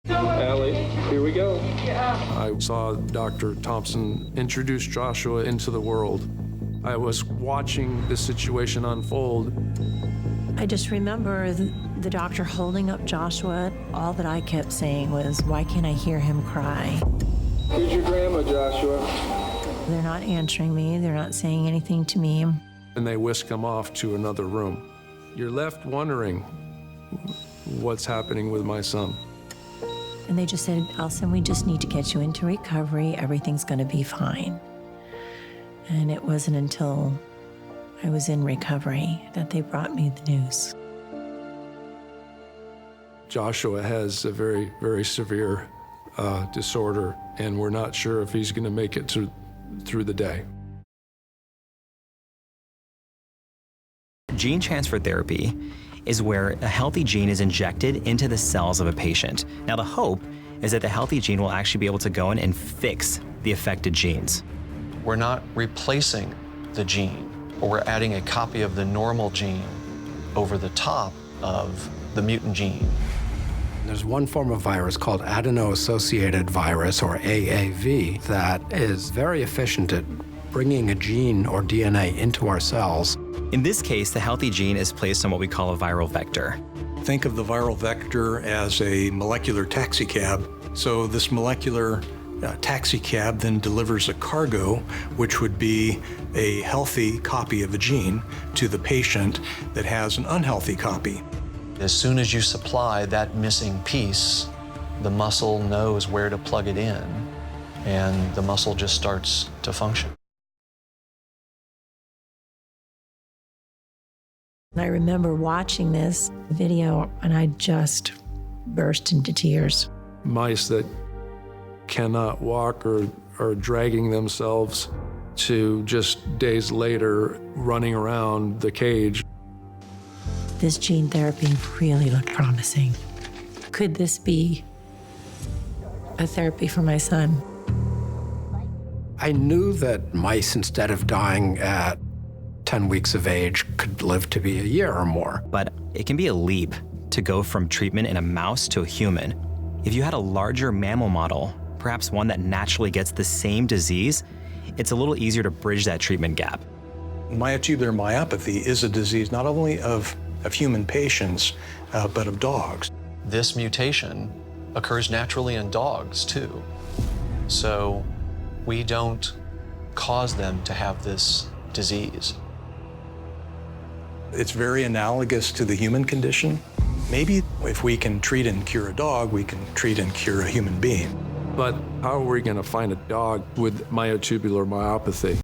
Allie, here we go. I saw Dr. Thompson introduce Joshua into the world. I was watching this situation unfold. I just remember the doctor holding up Joshua. All that I kept saying was, why can't I hear him cry? Here's your grandma, Joshua. They're not answering me. They're not saying anything to me. And they whisk him off to another room. You're left wondering what's happening with my son. And they just said, Alison, we just need to get you into recovery. Everything's going to be fine. And it wasn't until I was in recovery that they brought me the news. Joshua has a very, very severe disorder, and we're not sure if he's going to make it through the day. Gene transfer therapy is where a healthy gene is injected into the cells of a patient. Now, the hope is that the healthy gene will actually be able to go in and fix the affected genes. We're not replacing the gene, or we're adding a copy of the normal gene over the top of the mutant gene. There's one form of virus called adeno-associated virus, or AAV, that is very efficient at bringing a gene or DNA into our cells. In this case, the healthy gene is placed on what we call a viral vector. Think of the viral vector as a molecular taxicab. So this molecular taxicab then delivers a cargo, which would be a healthy copy of a gene, to the patient that has an unhealthy copy. As soon as you supply that missing piece, the muscle knows where to plug it in, and the muscle just starts to function. I remember watching this video, and I just burst into tears. Mice that cannot walk or are dragging themselves to just days later running around the cage. This gene therapy really looked promising. Could this be a therapy for my son? I knew that mice, instead of dying at 10 weeks of age, could live to be a year or more. But it can be a leap to go from treatment in a mouse to a human. If you had a larger mammal model, perhaps one that naturally gets the same disease, it's a little easier to bridge that treatment gap. Myotubular myopathy is a disease not only of human patients, but of dogs. This mutation occurs naturally in dogs, too. So we don't cause them to have this disease. It's very analogous to the human condition. Maybe if we can treat and cure a dog, we can treat and cure a human being. But how are we going to find a dog with myotubular myopathy?